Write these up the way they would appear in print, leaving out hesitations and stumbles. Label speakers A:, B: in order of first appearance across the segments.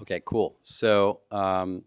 A: Okay, cool. So I'm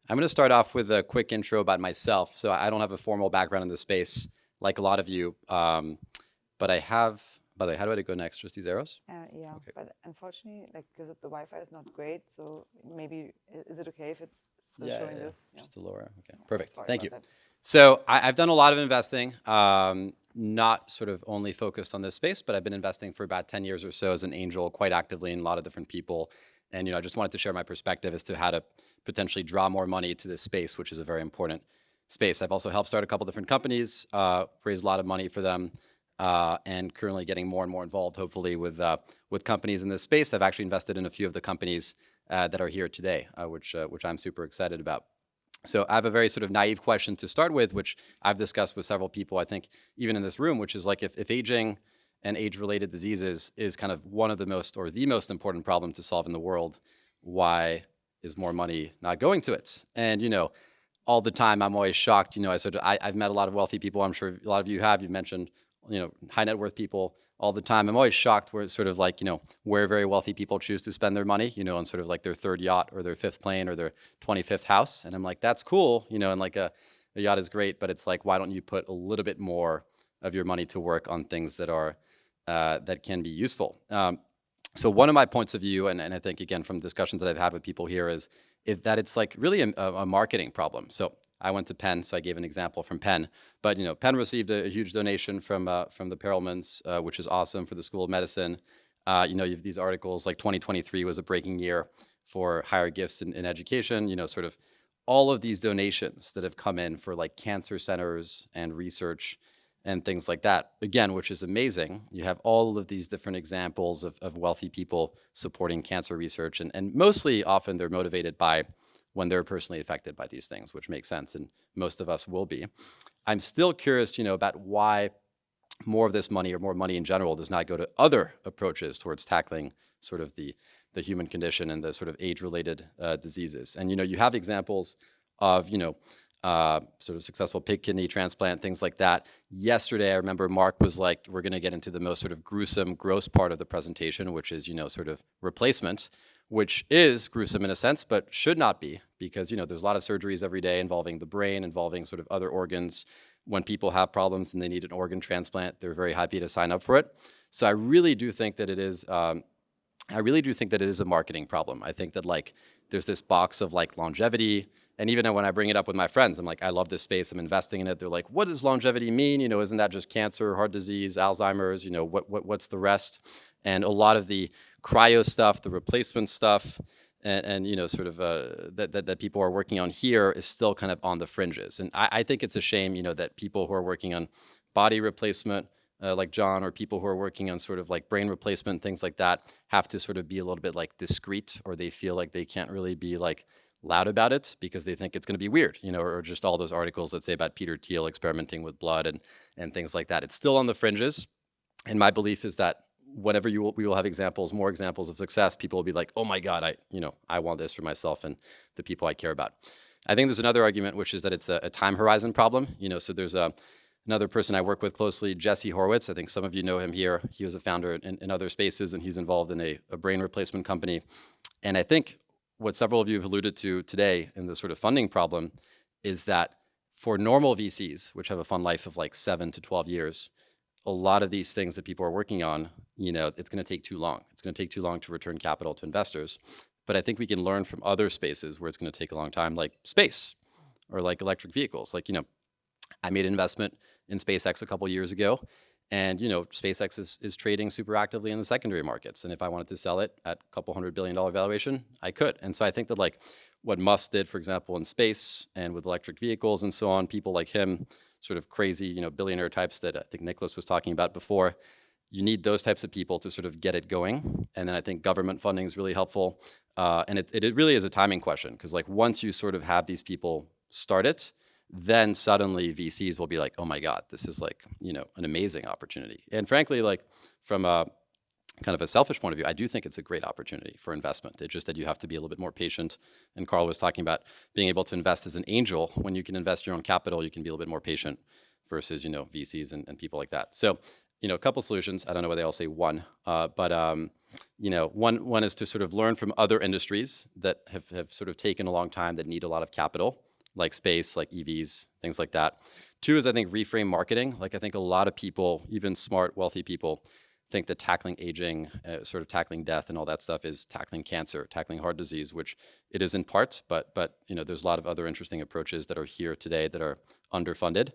A: going to start off with a quick intro about myself. So I don't have a formal background in this space like a lot of you, but I have. By the way, how do I go next? Just these arrows?
B: Yeah,
A: Okay.
B: but unfortunately, like, because the Wi-Fi is not great, so maybe is it okay if it's still
A: Yeah,
B: showing
A: yeah, yeah.
B: this? Yeah,
A: Just to lower. Okay, perfect.
B: sorry
A: Thank
B: about
A: you.
B: that.
A: So I've done a lot of investing, not sort of only focused on this space, but I've been investing for about 10 years or so as an angel, quite actively in a lot of different people. And I just wanted to share my perspective as to how to potentially draw more money to this space, which is a very important space. I've also helped start a couple different companies, raised a lot of money for them, and currently getting more and more involved, hopefully, with companies in this space. I've actually invested in a few of the companies that are here today, which I'm super excited about. So I have a very sort of naive question to start with, which I've discussed with several people, I think, even in this room, which is like if aging and age-related diseases is kind of one of the most or the most important problem to solve in the world, why is more money not going to it? And all the time I'm always shocked. I've met a lot of wealthy people. I'm sure a lot of you have. You've mentioned high net worth people all the time. I'm always shocked where it's sort of like, where very wealthy people choose to spend their money, on sort of like their third yacht or their fifth plane or their 25th house. And I'm like, that's cool, and like a yacht is great, but it's like, why don't you put a little bit more of your money to work on things that can be useful? So one of my points of view, and I think, again, from discussions that I've had with people here, is that it's like really a marketing problem. So I went to Penn, so I gave an example from Penn. But Penn received a huge donation from the Perelmans, which is awesome for the School of Medicine. You have these articles like 2023 was a breaking year for higher gifts in education. Sort of all of these donations that have come in for like cancer centers and research and things like that. Again, which is amazing. You have all of these different examples of wealthy people supporting cancer research, and mostly often they're motivated by when they're personally affected by these things, which makes sense, and most of us will be. I'm still curious, about why more of this money or more money in general does not go to other approaches towards tackling sort of the human condition and the sort of age-related diseases. And you have examples of sort of successful pig kidney transplant, things like that. Yesterday, I remember Mark was like, we're going to get into the most sort of gruesome, gross part of the presentation, which is sort of replacements, which is gruesome in a sense, but should not be, because there's a lot of surgeries every day involving the brain, involving sort of other organs. When people have problems and they need an organ transplant, they're very happy to sign up for it. So I really do think that it is. I really do think that it is a marketing problem. I think that like there's this box of like longevity, and even when I bring it up with my friends, I'm like, I love this space, I'm investing in it. They're like, what does longevity mean? Isn't that just cancer, heart disease, Alzheimer's? What's the rest? And a lot of the cryo stuff, the replacement stuff, and sort of that people are working on here is still kind of on the fringes. And I think it's a shame, that people who are working on body replacement, like John, or people who are working on sort of like brain replacement, things like that, have to sort of be a little bit like discreet, or they feel like they can't really be like loud about it because they think it's going to be weird, or just all those articles that say about Peter Thiel experimenting with blood and things like that. It's still on the fringes. And my belief is that whenever we will have more examples of success, people will be like, oh my God, I want this for myself and the people I care about. I think there's another argument, which is that it's a time horizon problem. So there's another person I work with closely, Jesse Horwitz. I think some of you know him here. He was a founder in other spaces, and he's involved in a brain replacement company. And I think what several of you have alluded to today in the sort of funding problem is that for normal VCs, which have a fund life of like 7 to 12 years, a lot of these things that people are working on, it's going to take too long. It's going to take too long to return capital to investors. But I think we can learn from other spaces where it's going to take a long time, like space or like electric vehicles. Like, I made an investment in SpaceX a couple years ago, and SpaceX is trading super actively in the secondary markets. And if I wanted to sell it at a couple $100 billion valuation, I could. And so I think that like what Musk did, for example, in space and with electric vehicles and so on, people like him, sort of crazy, billionaire types that I think Nicholas was talking about before, you need those types of people to sort of get it going. And then I think government funding is really helpful. And it really is a timing question, because like once you sort of have these people start it, then suddenly VCs will be like, oh my God, this is like, an amazing opportunity. And frankly, like from a kind of a selfish point of view, I do think it's a great opportunity for investment. It's just that you have to be a little bit more patient. And Carl was talking about being able to invest as an angel. When you can invest your own capital, you can be a little bit more patient versus, VCs and people like that. So a couple solutions. I don't know why they all say one, but one is to sort of learn from other industries that have sort of taken a long time, that need a lot of capital, like space, like EVs, things like that. Two is, I think, reframe marketing. Like, I think a lot of people, even smart, wealthy people, think that tackling aging, sort of tackling death and all that stuff is tackling cancer, tackling heart disease, which it is in parts, but there's a lot of other interesting approaches that are here today that are underfunded.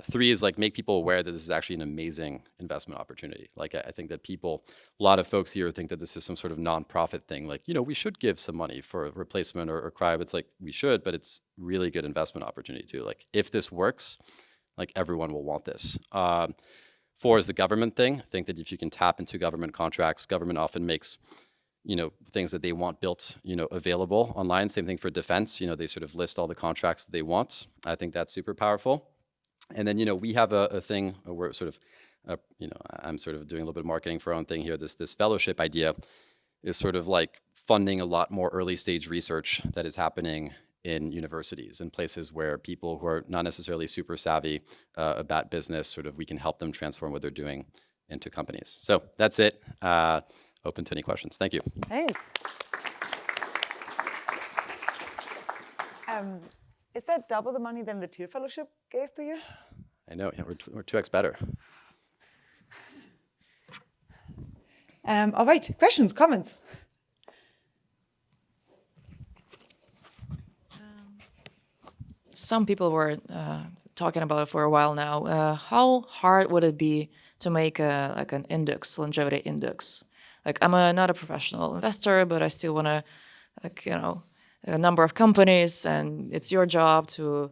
A: Three is like make people aware that this is actually an amazing investment opportunity. Like, I think that a lot of folks here think that this is some sort of nonprofit thing. Like, we should give some money for a replacement or cryo. It's like, we should, but it's really good investment opportunity too. Like, if this works, like, everyone will want this. Four is the government thing. I think that if you can tap into government contracts, government often makes, things that they want built, available online. Same thing for defense. They sort of list all the contracts that they want. I think that's super powerful. And then, we have a thing where sort of, I'm sort of doing a little bit of marketing for our own thing here. This fellowship idea is sort of like funding a lot more early stage research that is happening in universities and places where people who are not necessarily super savvy about business, sort of, we can help them transform what they're doing into companies. So that's it. Open to any questions. Thank you.
B: Thanks. Is that double the money than the Tier Fellowship gave per year?
A: I know, yeah, we're 2x better.
B: All right, questions, comments?
C: Some people were talking about it for a while now. How hard would it be to make an index, longevity index? Like, I'm not a professional investor, but I still want to, a number of companies, and it's your job to,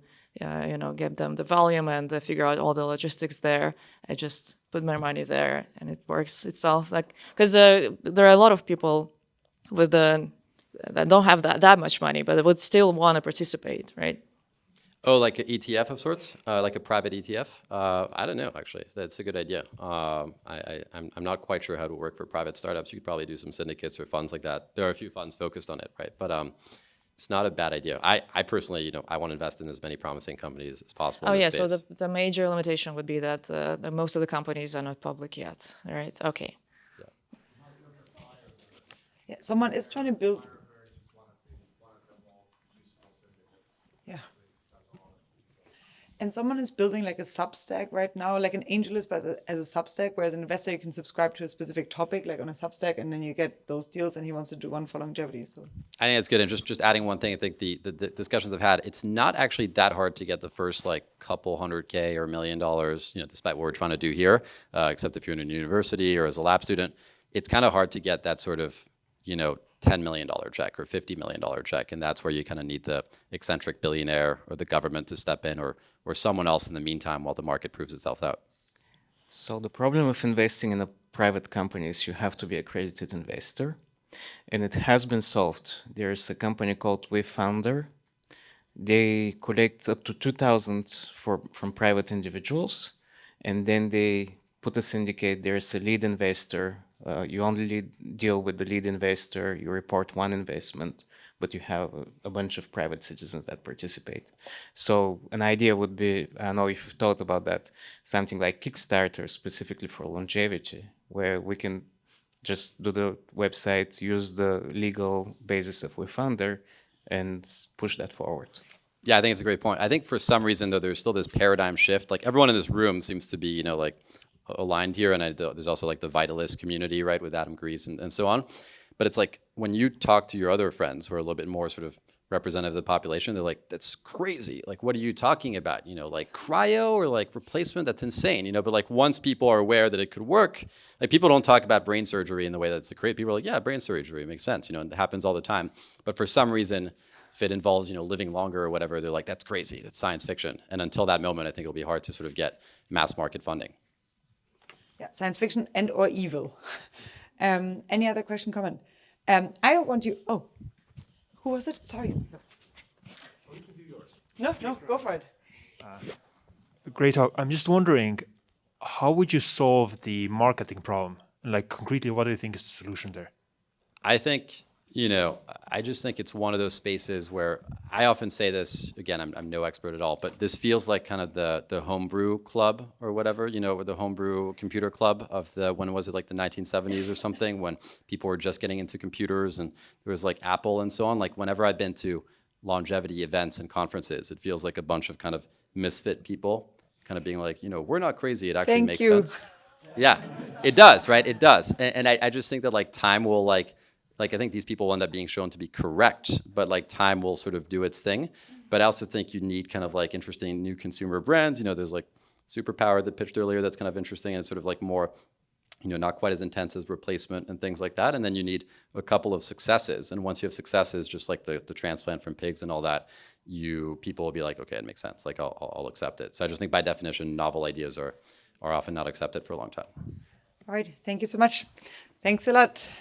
C: give them the volume and figure out all the logistics there. I just put my money there, and it works itself. Like, because there are a lot of people with that don't have that much money, but would still want to participate, right?
A: Oh, like an ETF of sorts, like a private ETF? I don't know, actually. That's a good idea. I'm not quite sure how to work for private startups. You could probably do some syndicates or funds like that. There are a few funds focused on it, right? But it's not a bad idea. I personally, I want to invest in as many promising companies as possible.
C: Oh,
A: in
C: yeah.
A: this
C: So
A: space.
C: the major limitation would be that most of the companies are not public yet, right? Okay.
B: Yeah, someone is trying to build. Yeah. And someone is building like a Substack right now, like an AngelList, but as a Substack, whereas an investor, you can subscribe to a specific topic, like on a Substack, and then you get those deals, and he wants to do one for longevity. So
A: I think it's good. And just adding one thing, I think the discussions I've had, it's not actually that hard to get the first like couple $100K or $1 million, despite what we're trying to do here, except if you're in a university or as a lab student, it's kind of hard to get that sort of, $10 million check or $50 million check. And that's where you kind of need the eccentric billionaire or the government to step in or someone else in the meantime while the market proves itself out.
D: So the problem with investing in a private company is you have to be an accredited investor. And it has been solved. There's a company called WeFounder. They collect up to 2,000 from private individuals. And then they put a syndicate. There's a lead investor. You only deal with the lead investor. You report one investment, but you have a bunch of private citizens that participate. So an idea would be, I don't know if you've thought about that, something like Kickstarter specifically for longevity, where we can just do the website, use the legal basis of WeFounder, and push that forward.
A: Yeah, I think it's a great point. I think for some reason, though, there's still this paradigm shift. Like, everyone in this room seems to be, like aligned here. And there's also like the Vitalist community, right, with Adam Grease and so on. But it's like when you talk to your other friends who are a little bit more sort of representative of the population, they're like, that's crazy. Like, what are you talking about? Like cryo or like replacement? That's insane. But like once people are aware that it could work, like people don't talk about brain surgery in the way that's the great. People are like, yeah, brain surgery makes sense. And it happens all the time. But for some reason, if it involves, living longer or whatever, they're like, that's crazy. That's science fiction. And until that moment, I think it'll be hard to sort of get mass market funding.
B: yeah, science fiction and or evil. Any other question, comment? I want you. Oh, who was it? Sorry. No, go for it.
E: Great talk. I'm just wondering, how would you solve the marketing problem? Like concretely, what do you think is the solution there?
A: I think I just think it's one of those spaces where I often say this, again, I'm no expert at all, but this feels like kind of the homebrew club or whatever, or the homebrew computer club of when was it, like the 1970s or something, when people were just getting into computers and there was like Apple and so on. Like whenever I've been to longevity events and conferences, it feels like a bunch of kind of misfit people kind of being like, we're not crazy. It actually
B: Thank
A: makes
B: you.
A: sense. Yeah, it does, right? It does. And I just think that like time will like I think these people will end up being shown to be correct, but like time will sort of do its thing. But I also think you need kind of like interesting new consumer brands. There's like Superpower that pitched earlier that's kind of interesting and sort of like more, not quite as intense as replacement and things like that. And then you need a couple of successes. And once you have successes, just like the transplant from pigs and all that, people will be like, okay, it makes sense. Like I'll accept it. So I just think by definition, novel ideas are often not accepted for a long time.
B: All right. Thank you so much. Thanks a lot.